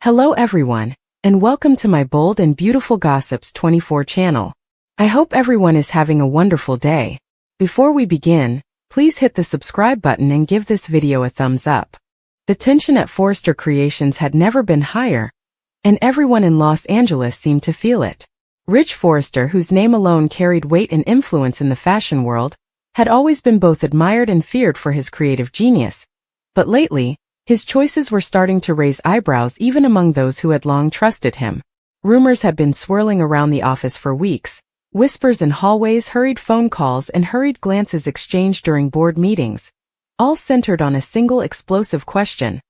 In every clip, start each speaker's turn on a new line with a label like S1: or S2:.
S1: Hello everyone, and welcome to my Bold and Beautiful Gossips 24 channel. I hope everyone is having a wonderful day. Before we begin, please hit the subscribe button and give this video a thumbs up. The tension at Forrester Creations had never been higher, and everyone in Los Angeles seemed to feel it. Rich Forrester, whose name alone carried weight and influence in the fashion world, had always been both admired and feared for his creative genius. But lately, his choices were starting to raise eyebrows even among those who had long trusted him. Rumors had been swirling around the office for weeks. Whispers in hallways, hurried phone calls, and hurried glances exchanged during board meetings, all centered on a single explosive question.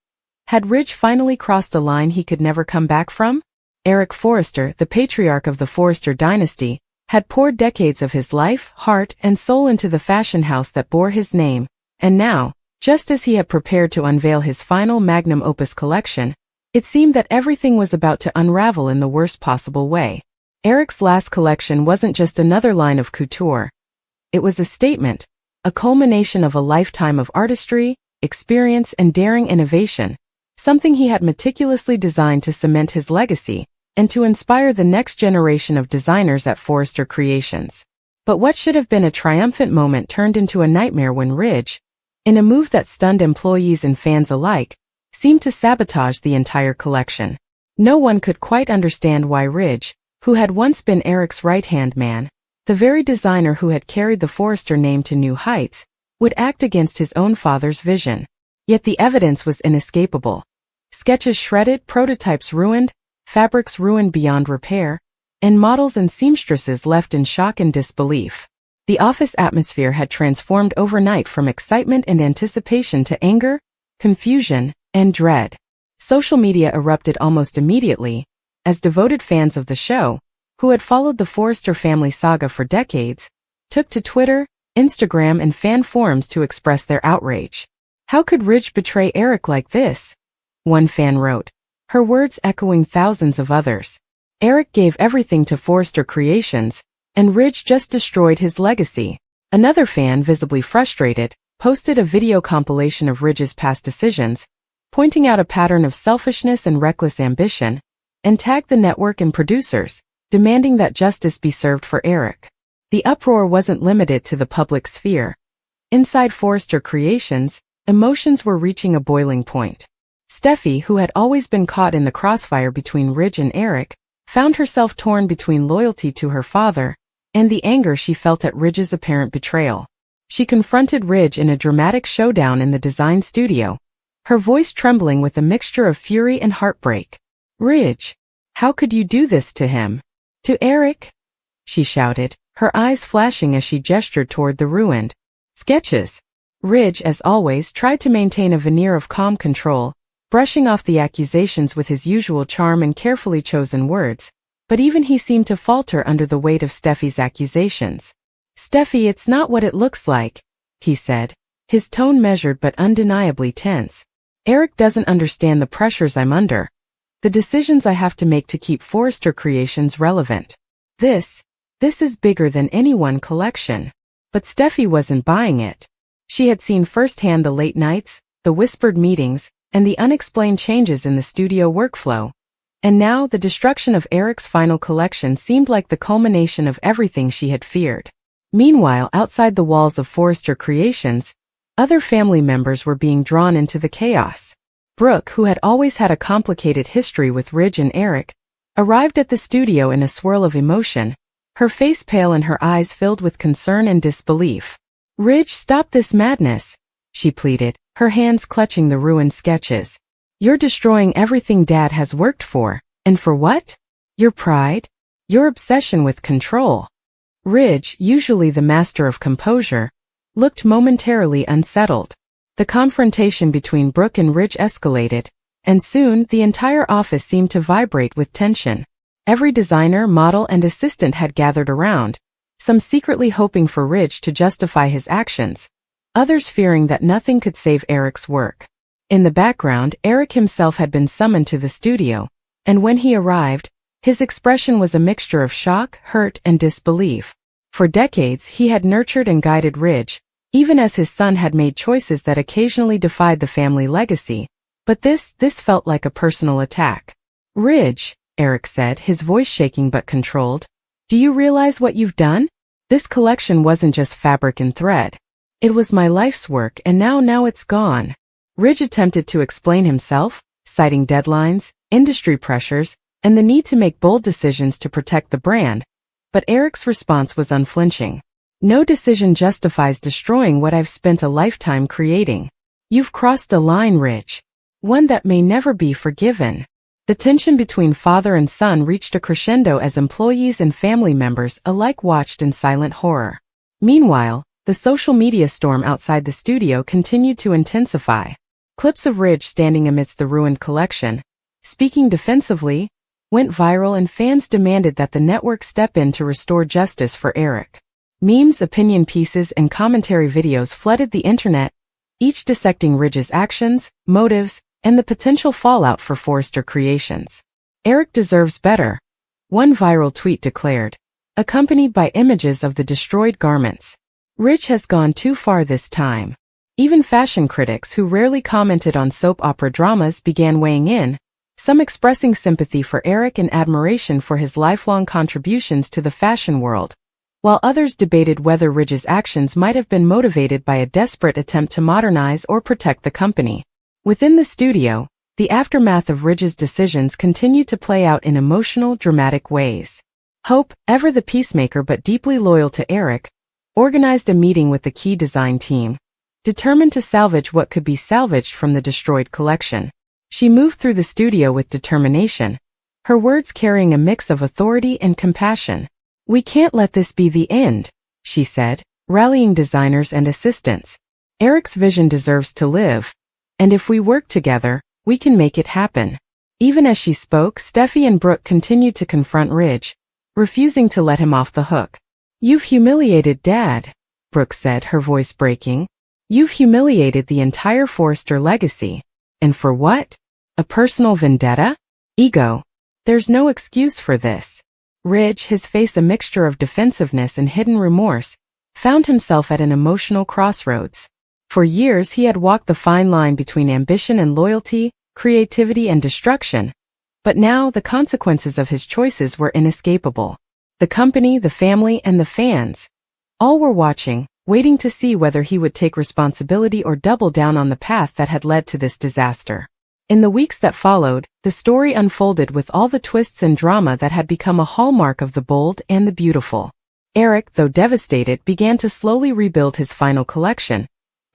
S1: Had Rich finally crossed the line he could never come back from? Eric Forrester, the patriarch of the Forrester dynasty, had poured decades of his life, heart, and soul into the fashion house that bore his name, and now, just as he had prepared to unveil his final magnum opus collection, it seemed that everything was about to unravel in the worst possible way. Eric's last collection wasn't just another line of couture. It was a statement, a culmination of a lifetime of artistry, experience, and daring innovation, something he had meticulously designed to cement his legacy and to inspire the next generation of designers at Forrester Creations. But what should have been a triumphant moment turned into a nightmare when Ridge, in a move that stunned employees and fans alike, seemed to sabotage the entire collection. No one could quite understand why Ridge, who had once been Eric's right-hand man, the very designer who had carried the Forrester name to new heights, would act against his own father's vision. Yet the evidence was inescapable. Sketches shredded, prototypes ruined, fabrics ruined beyond repair, and models and seamstresses left in shock and disbelief. The office atmosphere had transformed overnight from excitement and anticipation to anger, confusion, and dread. Social media erupted almost immediately, as devoted fans of the show, who had followed the Forrester family saga for decades, took to Twitter, Instagram, and fan forums to express their outrage. How could Ridge betray Eric like this? One fan wrote, her words echoing thousands of others. Eric gave everything to Forrester Creations, and Ridge just destroyed his legacy. Another fan, visibly frustrated, posted a video compilation of Ridge's past decisions, pointing out a pattern of selfishness and reckless ambition, and tagged the network and producers, demanding that justice be served for Eric. The uproar wasn't limited to the public sphere. Inside Forrester Creations, emotions were reaching a boiling point. Steffi, who had always been caught in the crossfire between Ridge and Eric, found herself torn between loyalty to her father and the anger she felt at Ridge's apparent betrayal. She confronted Ridge in a dramatic showdown in the design studio, her voice trembling with a mixture of fury and heartbreak. "Ridge, how could you do this to him? To Eric?" she shouted, her eyes flashing as she gestured toward the ruined sketches. Ridge, as always, tried to maintain a veneer of calm control, brushing off the accusations with his usual charm and carefully chosen words, but even he seemed to falter under the weight of Steffi's accusations. "Steffi, it's not what it looks like," he said, his tone measured but undeniably tense. "Eric doesn't understand the pressures I'm under, the decisions I have to make to keep Forrester Creations relevant. This is bigger than any one collection." But Steffi wasn't buying it. She had seen firsthand the late nights, the whispered meetings, and the unexplained changes in the studio workflow. And now the destruction of Eric's final collection seemed like the culmination of everything she had feared. Meanwhile, outside the walls of Forrester Creations, other family members were being drawn into the chaos. Brooke, who had always had a complicated history with Ridge and Eric, arrived at the studio in a swirl of emotion, her face pale and her eyes filled with concern and disbelief. "Ridge, stop this madness," she pleaded, her hands clutching the ruined sketches. "You're destroying everything Dad has worked for, and for what? Your pride? Your obsession with control." Ridge, usually the master of composure, looked momentarily unsettled. The confrontation between Brooke and Ridge escalated, and soon the entire office seemed to vibrate with tension. Every designer, model, and assistant had gathered around, some secretly hoping for Ridge to justify his actions, others fearing that nothing could save Eric's work. In the background, Eric himself had been summoned to the studio, and when he arrived, his expression was a mixture of shock, hurt, and disbelief. For decades, he had nurtured and guided Ridge, even as his son had made choices that occasionally defied the family legacy, but this felt like a personal attack. Ridge, Eric said, his voice shaking but controlled. Do you realize what you've done? This collection wasn't just fabric and thread. It was my life's work, and now it's gone. Ridge attempted to explain himself, citing deadlines, industry pressures, and the need to make bold decisions to protect the brand, but Eric's response was unflinching. No decision justifies destroying what I've spent a lifetime creating. You've crossed a line, Ridge. One that may never be forgiven. The tension between father and son reached a crescendo as employees and family members alike watched in silent horror. Meanwhile, the social media storm outside the studio continued to intensify. Clips of Ridge standing amidst the ruined collection, speaking defensively, went viral, and fans demanded that the network step in to restore justice for Eric. Memes, opinion pieces, and commentary videos flooded the internet, each dissecting Ridge's actions, motives, and the potential fallout for Forrester Creations. Eric deserves better, one viral tweet declared, accompanied by images of the destroyed garments. Ridge has gone too far this time. Even fashion critics who rarely commented on soap opera dramas began weighing in, some expressing sympathy for Eric and admiration for his lifelong contributions to the fashion world, while others debated whether Ridge's actions might have been motivated by a desperate attempt to modernize or protect the company. Within the studio, the aftermath of Ridge's decisions continued to play out in emotional, dramatic ways. Hope, ever the peacemaker but deeply loyal to Eric, organized a meeting with the key design team, determined to salvage what could be salvaged from the destroyed collection. She moved through the studio with determination, her words carrying a mix of authority and compassion. We can't let this be the end, she said, rallying designers and assistants. Eric's vision deserves to live, and if we work together, we can make it happen. Even as she spoke, Steffi and Brooke continued to confront Ridge, refusing to let him off the hook. You've humiliated Dad, Brooke said, her voice breaking. You've humiliated the entire Forrester legacy. And for what? A personal vendetta? Ego. There's no excuse for this. Ridge, his face a mixture of defensiveness and hidden remorse, found himself at an emotional crossroads. For years he had walked the fine line between ambition and loyalty, creativity and destruction, but now the consequences of his choices were inescapable. The company, the family, and the fans, all were watching, waiting to see whether he would take responsibility or double down on the path that had led to this disaster. In the weeks that followed, the story unfolded with all the twists and drama that had become a hallmark of the bold and the beautiful. Eric, though devastated, began to slowly rebuild his final collection,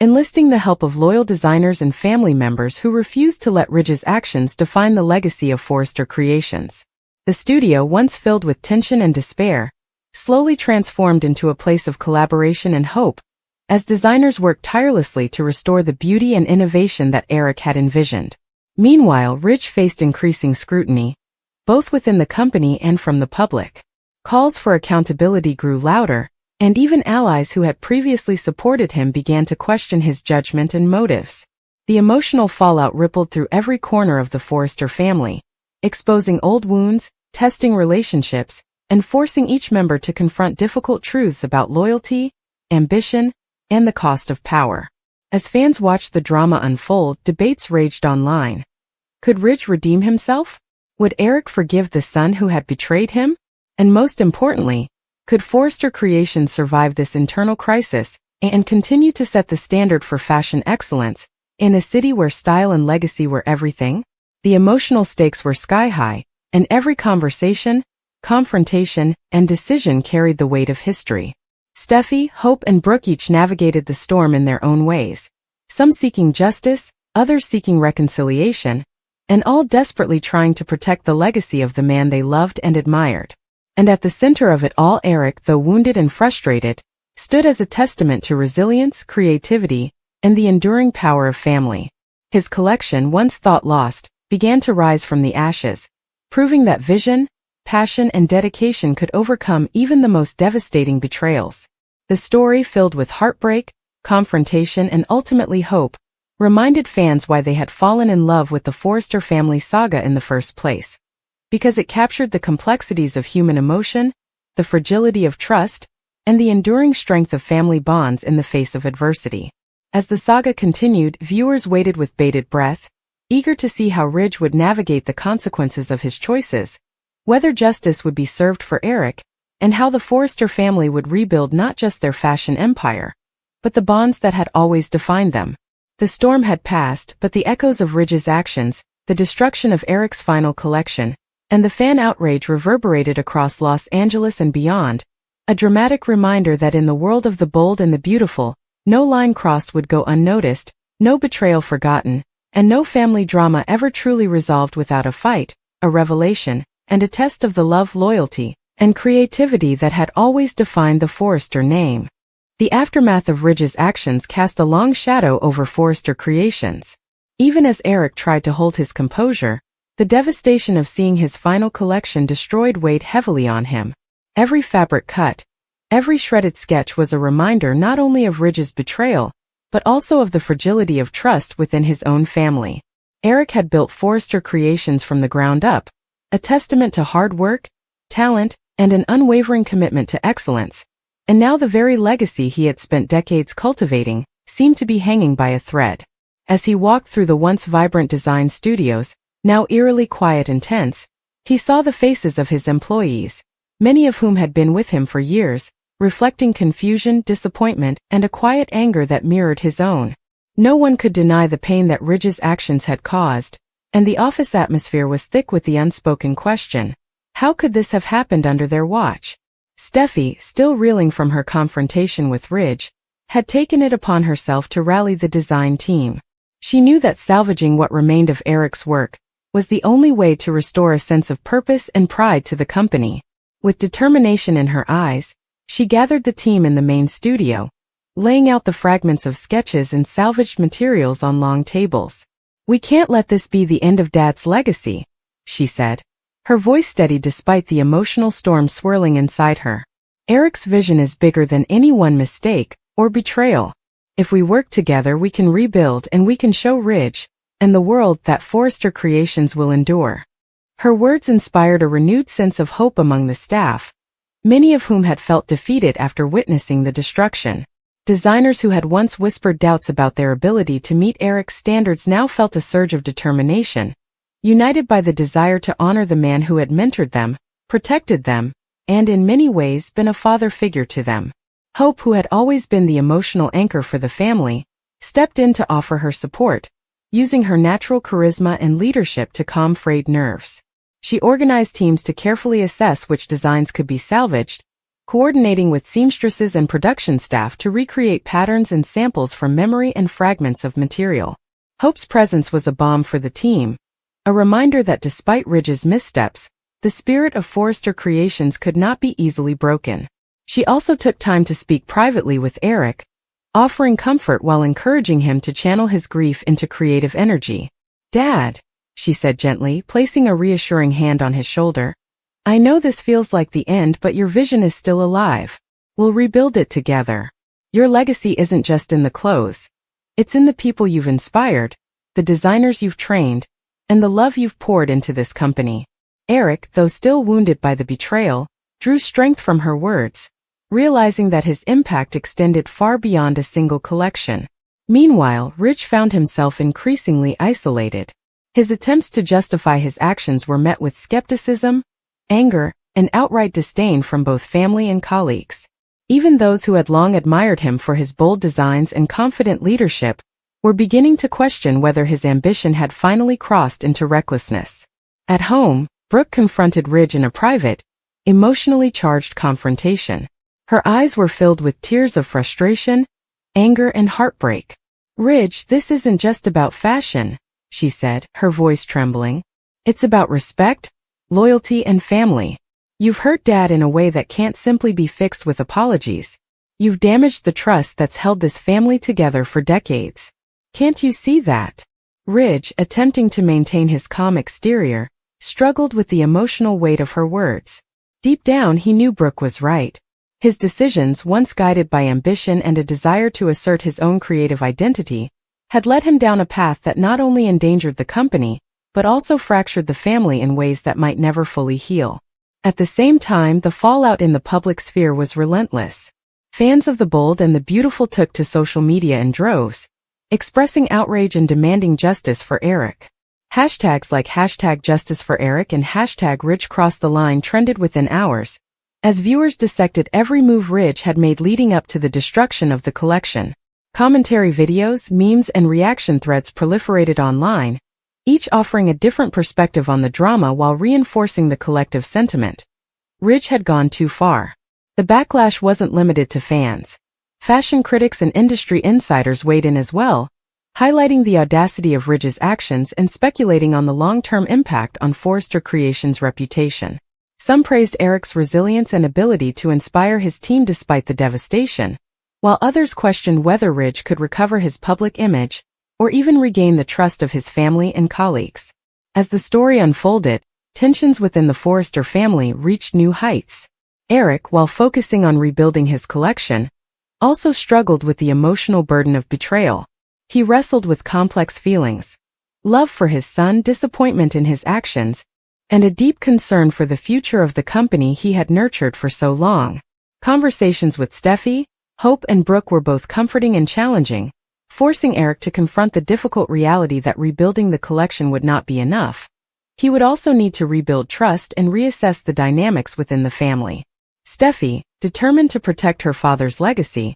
S1: enlisting the help of loyal designers and family members who refused to let Ridge's actions define the legacy of Forrester Creations. The studio, once filled with tension and despair, slowly transformed into a place of collaboration and hope, as designers worked tirelessly to restore the beauty and innovation that Eric had envisioned. Meanwhile, Ridge faced increasing scrutiny, both within the company and from the public. Calls for accountability grew louder, and even allies who had previously supported him began to question his judgment and motives. The emotional fallout rippled through every corner of the Forrester family, exposing old wounds, testing relationships, and forcing each member to confront difficult truths about loyalty, ambition, and the cost of power. As fans watched the drama unfold, debates raged online. Could Ridge redeem himself? Would Eric forgive the son who had betrayed him? And most importantly, could Forrester Creations survive this internal crisis and continue to set the standard for fashion excellence in a city where style and legacy were everything? The emotional stakes were sky high, and every conversation, confrontation, and decision carried the weight of history. Steffi, Hope, and Brooke each navigated the storm in their own ways, some seeking justice, others seeking reconciliation, and all desperately trying to protect the legacy of the man they loved and admired. And at the center of it all, Eric, though wounded and frustrated, stood as a testament to resilience, creativity, and the enduring power of family. His collection, once thought lost, began to rise from the ashes, proving that vision, passion, and dedication could overcome even the most devastating betrayals. The story, filled with heartbreak, confrontation, and ultimately hope, reminded fans why they had fallen in love with the Forrester family saga in the first place. Because it captured the complexities of human emotion, the fragility of trust, and the enduring strength of family bonds in the face of adversity. As the saga continued, viewers waited with bated breath, eager to see how Ridge would navigate the consequences of his choices, whether justice would be served for Eric, and how the Forrester family would rebuild not just their fashion empire, but the bonds that had always defined them. The storm had passed, but the echoes of Ridge's actions, the destruction of Eric's final collection, and the fan outrage reverberated across Los Angeles and beyond, a dramatic reminder that in the world of the bold and the beautiful, no line crossed would go unnoticed, no betrayal forgotten, and no family drama ever truly resolved without a fight, a revelation, and a test of the love, loyalty, and creativity that had always defined the Forrester name. The aftermath of Ridge's actions cast a long shadow over Forrester Creations. Even as Eric tried to hold his composure, the devastation of seeing his final collection destroyed weighed heavily on him. Every fabric cut, every shredded sketch was a reminder not only of Ridge's betrayal, but also of the fragility of trust within his own family. Eric had built Forrester Creations from the ground up, a testament to hard work, talent, and an unwavering commitment to excellence, and now the very legacy he had spent decades cultivating seemed to be hanging by a thread. As he walked through the once vibrant design studios, now eerily quiet and tense, he saw the faces of his employees, many of whom had been with him for years, reflecting confusion, disappointment, and a quiet anger that mirrored his own. No one could deny the pain that Ridge's actions had caused, and the office atmosphere was thick with the unspoken question: how could this have happened under their watch? Steffi, still reeling from her confrontation with Ridge, had taken it upon herself to rally the design team. She knew that salvaging what remained of Eric's work was the only way to restore a sense of purpose and pride to the company. With determination in her eyes, she gathered the team in the main studio, laying out the fragments of sketches and salvaged materials on long tables. "We can't let this be the end of Dad's legacy," she said, her voice steady despite the emotional storm swirling inside her. "Eric's vision is bigger than any one mistake or betrayal. If we work together, we can rebuild, and we can show Ridge and the world that Forrester Creations will endure." Her words inspired a renewed sense of hope among the staff, many of whom had felt defeated after witnessing the destruction. Designers who had once whispered doubts about their ability to meet Eric's standards now felt a surge of determination, united by the desire to honor the man who had mentored them, protected them, and in many ways been a father figure to them. Hope, who had always been the emotional anchor for the family, stepped in to offer her support, using her natural charisma and leadership to calm frayed nerves. She organized teams to carefully assess which designs could be salvaged, coordinating with seamstresses and production staff to recreate patterns and samples from memory and fragments of material. Hope's presence was a balm for the team, a reminder that despite Ridge's missteps, the spirit of Forrester Creations could not be easily broken. She also took time to speak privately with Eric, offering comfort while encouraging him to channel his grief into creative energy. "Dad," she said gently, placing a reassuring hand on his shoulder, "I know this feels like the end, but your vision is still alive. We'll rebuild it together. Your legacy isn't just in the clothes. It's in the people you've inspired, the designers you've trained, and the love you've poured into this company." Eric, though still wounded by the betrayal, drew strength from her words, realizing that his impact extended far beyond a single collection. Meanwhile, Ridge found himself increasingly isolated. His attempts to justify his actions were met with skepticism, anger, and outright disdain from both family and colleagues. Even those who had long admired him for his bold designs and confident leadership were beginning to question whether his ambition had finally crossed into recklessness. At home, Brooke confronted Ridge in a private, emotionally charged confrontation. Her eyes were filled with tears of frustration, anger, and heartbreak. "Ridge, this isn't just about fashion," she said, her voice trembling. "It's about respect, loyalty, and family. You've hurt Dad in a way that can't simply be fixed with apologies. You've damaged the trust that's held this family together for decades. Can't you see that?" Ridge, attempting to maintain his calm exterior, struggled with the emotional weight of her words. Deep down, he knew Brooke was right. His decisions, once guided by ambition and a desire to assert his own creative identity, had led him down a path that not only endangered the company, but also fractured the family in ways that might never fully heal. At the same time, the fallout in the public sphere was relentless. Fans of the bold and the beautiful took to social media in droves, expressing outrage and demanding justice for Eric. Hashtags like #JusticeForEric and #Ridge crossed the line trended within hours, as viewers dissected every move Ridge had made leading up to the destruction of the collection. Commentary videos, memes, and reaction threads proliferated online, each offering a different perspective on the drama while reinforcing the collective sentiment. Ridge had gone too far. The backlash wasn't limited to fans. Fashion critics and industry insiders weighed in as well, highlighting the audacity of Ridge's actions and speculating on the long-term impact on Forrester Creations' reputation. Some praised Eric's resilience and ability to inspire his team despite the devastation, while others questioned whether Ridge could recover his public image or even regain the trust of his family and colleagues. As the story unfolded, tensions within the Forrester family reached new heights. Eric, while focusing on rebuilding his collection, also struggled with the emotional burden of betrayal. He wrestled with complex feelings: love for his son, disappointment in his actions, and a deep concern for the future of the company he had nurtured for so long. Conversations with Steffi, Hope, and Brooke were both comforting and challenging, forcing Eric to confront the difficult reality that rebuilding the collection would not be enough. He would also need to rebuild trust and reassess the dynamics within the family. Steffi, determined to protect her father's legacy,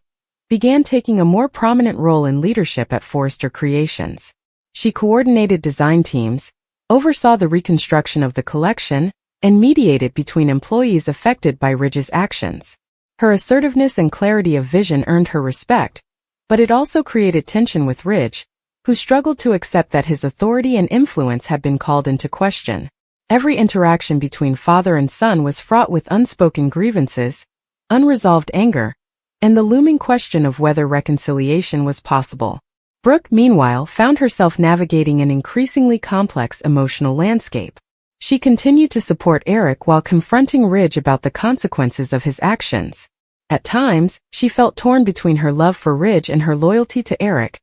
S1: began taking a more prominent role in leadership at Forrester Creations. She coordinated design teams, oversaw the reconstruction of the collection, and mediated between employees affected by Ridge's actions. Her assertiveness and clarity of vision earned her respect, but it also created tension with Ridge, who struggled to accept that his authority and influence had been called into question. Every interaction between father and son was fraught with unspoken grievances, unresolved anger, and the looming question of whether reconciliation was possible. Brooke, meanwhile, found herself navigating an increasingly complex emotional landscape. She continued to support Eric while confronting Ridge about the consequences of his actions. At times, she felt torn between her love for Ridge and her loyalty to Eric,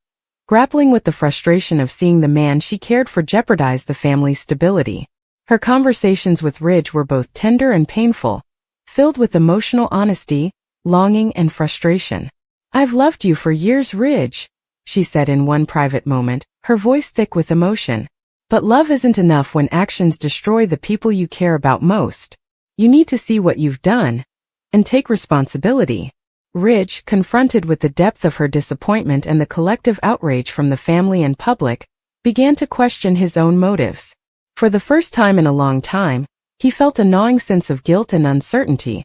S1: grappling with the frustration of seeing the man she cared for jeopardize the family's stability. Her conversations with Ridge were both tender and painful, filled with emotional honesty, longing, and frustration. "I've loved you for years, Ridge," she said in one private moment, her voice thick with emotion. "But love isn't enough when actions destroy the people you care about most. You need to see what you've done and take responsibility." Ridge, confronted with the depth of her disappointment and the collective outrage from the family and public, began to question his own motives. For the first time in a long time, he felt a gnawing sense of guilt and uncertainty,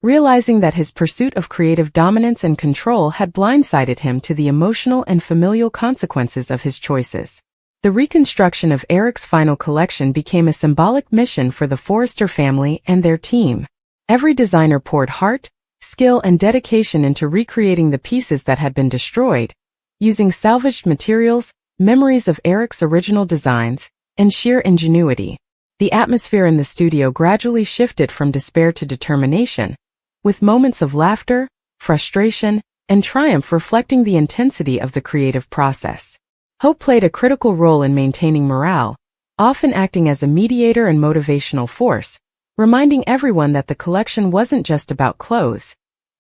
S1: realizing that his pursuit of creative dominance and control had blindsided him to the emotional and familial consequences of his choices. The reconstruction of Eric's final collection became a symbolic mission for the Forrester family and their team. Every designer poured heart, skill, and dedication into recreating the pieces that had been destroyed, using salvaged materials, memories of Eric's original designs, and sheer ingenuity. The atmosphere in the studio gradually shifted from despair to determination, with moments of laughter, frustration, and triumph reflecting the intensity of the creative process. Hope played a critical role in maintaining morale, often acting as a mediator and motivational force, reminding everyone that the collection wasn't just about clothes.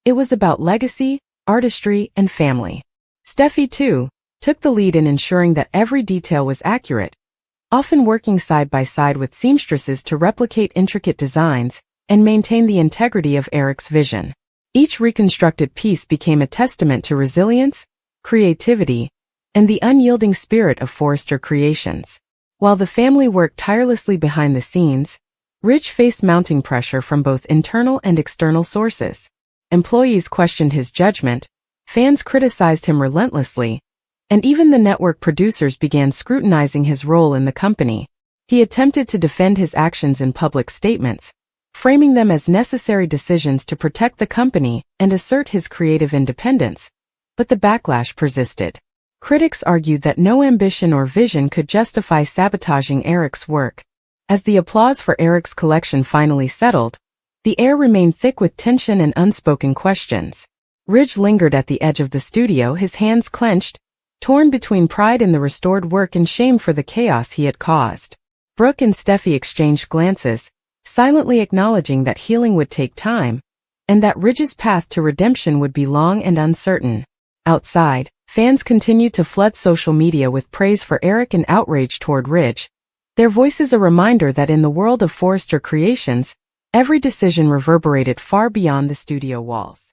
S1: It was about legacy, artistry, and family. Steffi, too, took the lead in ensuring that every detail was accurate, often working side by side with seamstresses to replicate intricate designs and maintain the integrity of Eric's vision. Each reconstructed piece became a testament to resilience, creativity, and the unyielding spirit of Forrester Creations. While the family worked tirelessly behind the scenes, Ridge faced mounting pressure from both internal and external sources. Employees questioned his judgment, fans criticized him relentlessly, and even the network producers began scrutinizing his role in the company. He attempted to defend his actions in public statements, framing them as necessary decisions to protect the company and assert his creative independence, but the backlash persisted. Critics argued that no ambition or vision could justify sabotaging Eric's work. As the applause for Eric's collection finally settled, the air remained thick with tension and unspoken questions. Ridge lingered at the edge of the studio, his hands clenched, torn between pride in the restored work and shame for the chaos he had caused. Brooke and Steffi exchanged glances, silently acknowledging that healing would take time, and that Ridge's path to redemption would be long and uncertain. Outside, fans continued to flood social media with praise for Eric and outrage toward Ridge, Their voices a reminder that in the world of Forrester creations, every decision reverberated far beyond the studio walls.